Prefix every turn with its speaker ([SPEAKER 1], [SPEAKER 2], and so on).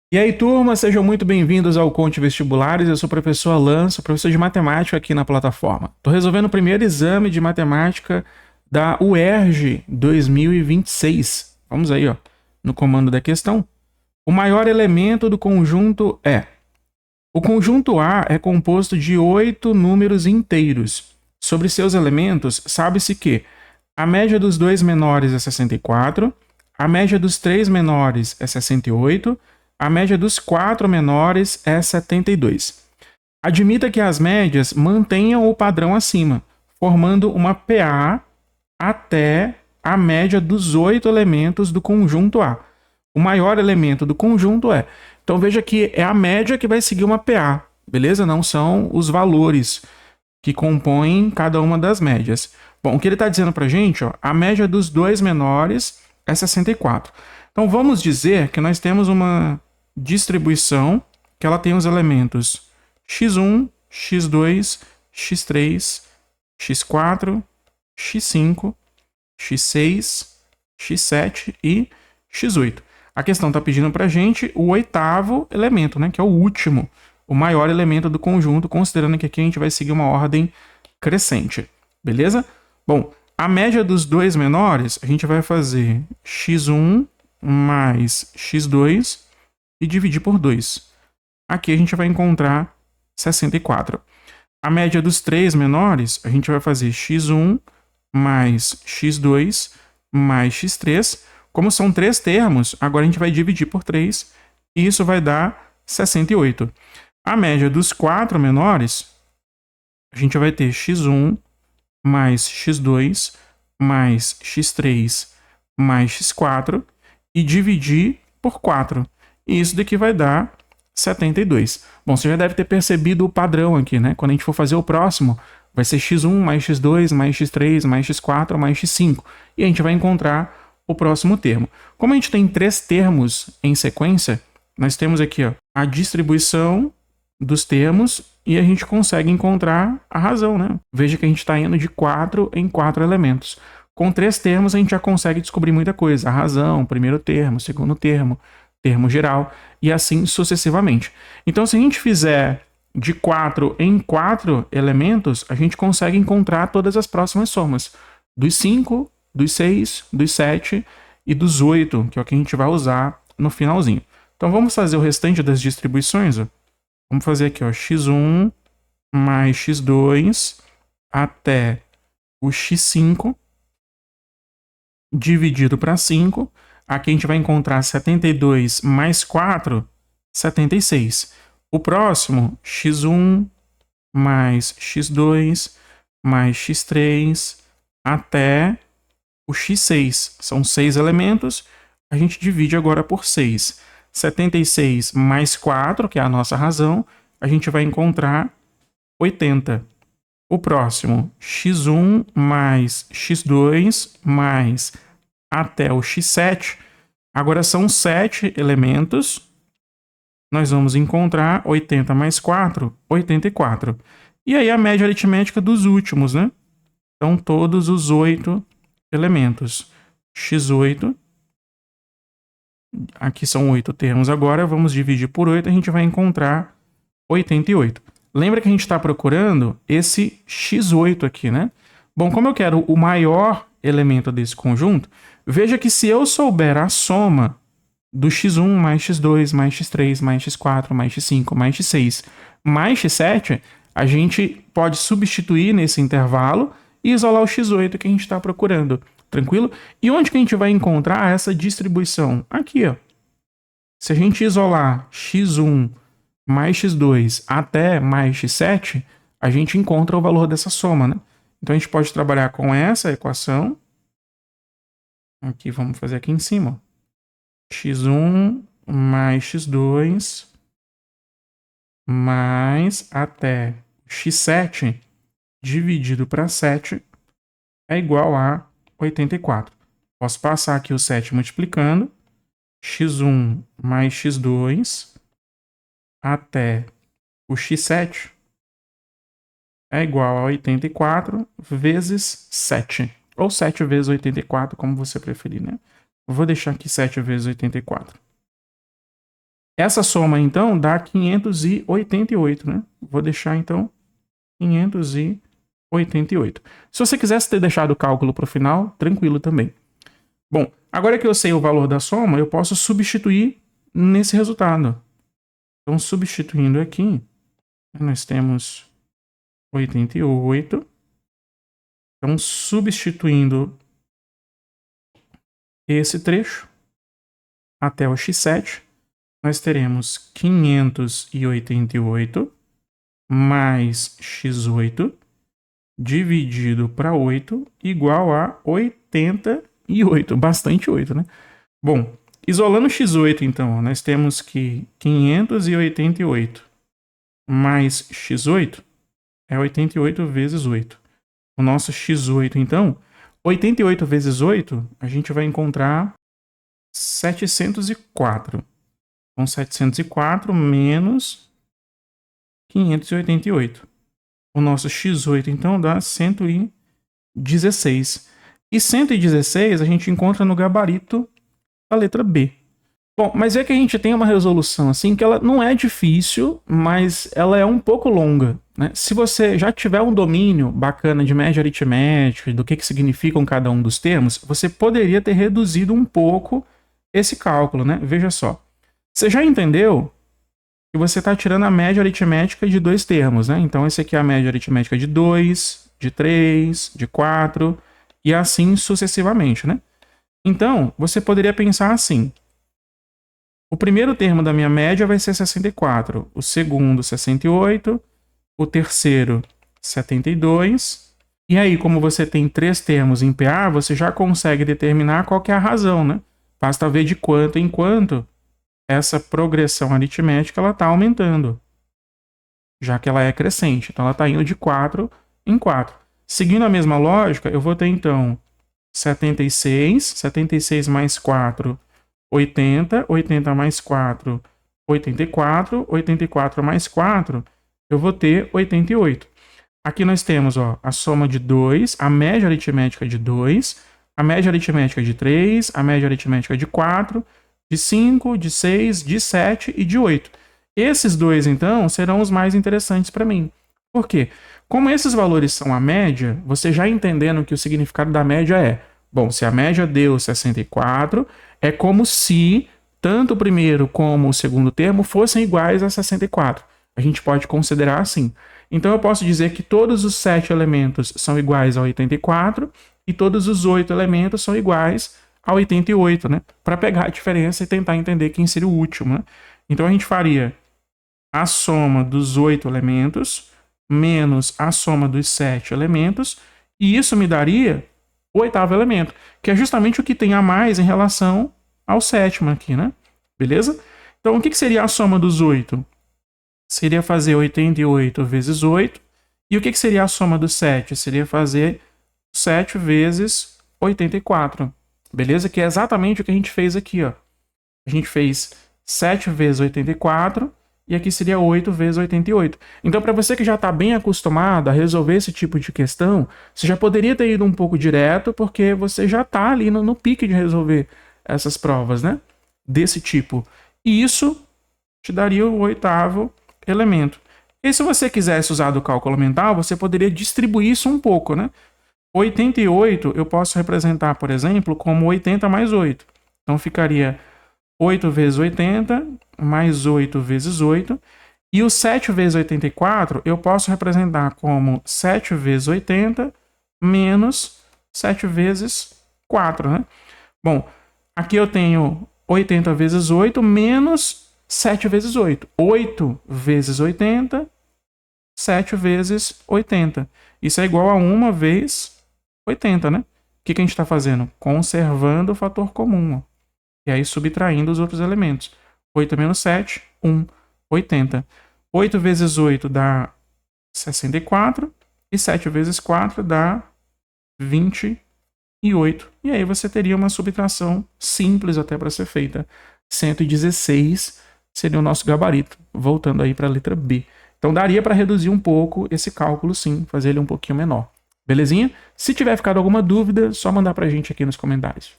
[SPEAKER 1] E aí, turma, sejam muito bem-vindos ao Conte Vestibulares. Eu sou o professor Alan, sou professor de matemática aqui na plataforma. Estou resolvendo o primeiro exame de matemática da UERJ 2026. Vamos aí, ó, no comando da questão. O maior elemento do conjunto é... O conjunto A é composto de 8 números inteiros. Sobre seus elementos, sabe-se que a média dos dois menores é 64, a média dos três menores é 68, a média dos quatro menores é 72. Admita que as médias mantenham o padrão acima, formando uma PA até a média dos 8 elementos do conjunto A. O maior elemento do conjunto é. Então veja que é a média que vai seguir uma PA, beleza? Não são os valores que compõem cada uma das médias. Bom, o que ele está dizendo para a gente, ó, a média dos dois menores é 64. Então vamos dizer que nós temos uma distribuição que ela tem os elementos x1, x2, x3, x4, x5, x6, x7 e x8. A questão está pedindo para a gente o oitavo elemento, né, que é o último, o maior elemento do conjunto, considerando que aqui a gente vai seguir uma ordem crescente. Beleza? Bom, a média dos dois menores, a gente vai fazer x1 mais x2 e dividir por 2. Aqui a gente vai encontrar 64. A média dos três menores, a gente vai fazer x1 mais x2 mais x3. Como são três termos, agora a gente vai dividir por 3 e isso vai dar 68. A média dos quatro menores, a gente vai ter x1 mais x2 mais x3 mais x4 e dividir por 4. E isso daqui vai dar 72. Bom, você já deve ter percebido o padrão aqui, né? Quando a gente for fazer o próximo, vai ser x1 mais x2 mais x3 mais x4 mais x5. E a gente vai encontrar o próximo termo. Como a gente tem três termos em sequência, nós temos aqui, ó, a distribuição dos termos e a gente consegue encontrar a razão, né? Veja que a gente está indo de 4 em 4 elementos. Com três termos a gente já consegue descobrir muita coisa. A razão, primeiro termo, segundo termo, termo geral e assim sucessivamente. Então, se a gente fizer de 4 em 4 elementos, a gente consegue encontrar todas as próximas somas. Dos 5, dos 6, dos 7 e dos 8, que é o que a gente vai usar no finalzinho. Então vamos fazer o restante das distribuições. Ó. Vamos fazer aqui, ó, x1 mais x2 até o x5 dividido para 5. Aqui a gente vai encontrar 72 mais 4, 76. O próximo, x1 mais x2 mais x3 até o x6. São 6 elementos. A gente divide agora por 6. 76 mais 4, que é a nossa razão, a gente vai encontrar 80. O próximo, x1 mais x2 mais até o x7. Agora são 7 elementos. Nós vamos encontrar 80 mais 4, 84. E aí a média aritmética dos últimos, né? Então todos os 8 elementos. x8. Aqui são 8 termos agora. Vamos dividir por 8. A gente vai encontrar 88. Lembra que a gente está procurando esse x8 aqui, né? Bom, como eu quero o maior elemento desse conjunto, veja que se eu souber a soma do x1 mais x2 mais x3 mais x4 mais x5 mais x6 mais x7, a gente pode substituir nesse intervalo e isolar o x8 que a gente está procurando. Tranquilo? E onde que a gente vai encontrar essa distribuição? Aqui, ó. Se a gente isolar x1 mais x2 até mais x7, a gente encontra o valor dessa soma, né? Então a gente pode trabalhar com essa equação. Aqui, vamos fazer aqui em cima. x1 mais x2 mais até x7 dividido para 7 é igual a 84. Posso passar aqui o 7 multiplicando. x1 mais x2 até o x7 é igual a 84 vezes 7. Ou 7 vezes 84, como você preferir, né? Eu vou deixar aqui 7 vezes 84. Essa soma, então, dá 588, né? Vou deixar, então, 588. Se você quisesse ter deixado o cálculo para o final, tranquilo também. Bom, agora que eu sei o valor da soma, eu posso substituir nesse resultado. Então, substituindo aqui, nós temos 88. Então, substituindo esse trecho até o x7, nós teremos 588 mais x8 dividido para 8 igual a 88. Bastante 8, né? Bom, isolando x8, então, nós temos que 588 mais x8 é 88 vezes 8. O nosso x8, então, 88 vezes 8, a gente vai encontrar 704. Então, 704 menos 588. O nosso x8, então, dá 116. E 116 a gente encontra no gabarito da letra B. Bom, mas é que a gente tem uma resolução assim que ela não é difícil, mas ela é um pouco longa, né? Se você já tiver um domínio bacana de média aritmética, do que significam cada um dos termos, você poderia ter reduzido um pouco esse cálculo, né? Veja só. Você já entendeu que você está tirando a média aritmética de dois termos, né? Então, esse aqui é a média aritmética de 2, de 3, de 4 e assim sucessivamente, né? Então, você poderia pensar assim. O primeiro termo da minha média vai ser 64, o segundo 68, o terceiro 72. E aí, como você tem três termos em PA, você já consegue determinar qual que é a razão, né? Basta ver de quanto em quanto essa progressão aritmética ela está aumentando, já que ela é crescente. Então, ela está indo de 4 em 4. Seguindo a mesma lógica, eu vou ter, então, 76 mais 4, 80, 80 mais 4, 84, 84 mais 4, eu vou ter 88. Aqui nós temos a soma de 2, a média aritmética de 2, a média aritmética de 3, a média aritmética de 4, de 5, de 6, de 7 e de 8. Esses dois, então, serão os mais interessantes para mim. Por quê? Como esses valores são a média, você já entendendo que o significado da média é, bom, se a média deu 64, é como se tanto o primeiro como o segundo termo fossem iguais a 64. A gente pode considerar assim. Então eu posso dizer que todos os 7 elementos são iguais a 84 e todos os 8 elementos são iguais a 88, né? Para pegar a diferença e tentar entender quem seria o último, né? Então a gente faria a soma dos 8 elementos menos a soma dos 7 elementos, e isso me daria o oitavo elemento, que é justamente o que tem a mais em relação ao sétimo aqui, né? Beleza? Então, o que seria a soma dos 8? Seria fazer 88 vezes 8. E o que seria a soma dos 7? Seria fazer 7 vezes 84. Beleza? Que é exatamente o que a gente fez aqui, ó. A gente fez 7 vezes 84 e aqui seria 8 vezes 88. Então, para você que já está bem acostumado a resolver esse tipo de questão, você já poderia ter ido um pouco direto, porque você já está ali no pique de resolver essas provas, né? Desse tipo. E isso te daria o oitavo elemento. E se você quisesse usar do cálculo mental, você poderia distribuir isso um pouco, né? 88 eu posso representar, por exemplo, como 80 mais 8. Então, ficaria 8 vezes 80, mais 8 vezes 8. E o 7 vezes 84, eu posso representar como 7 vezes 80, menos 7 vezes 4, né? Bom, aqui eu tenho 80 vezes 8, menos 7 vezes 8. 8 vezes 80, 7 vezes 80. Isso é igual a 1 vezes 80, né? O que a gente está fazendo? Conservando o fator comum, ó. E aí subtraindo os outros elementos. 8 menos 7, 1, 80. 8 vezes 8 dá 64. E 7 vezes 4 dá 28. E aí você teria uma subtração simples até para ser feita. 116 seria o nosso gabarito. Voltando aí para a letra B. Então daria para reduzir um pouco esse cálculo sim, fazer ele um pouquinho menor. Belezinha? Se tiver ficado alguma dúvida, só mandar para a gente aqui nos comentários.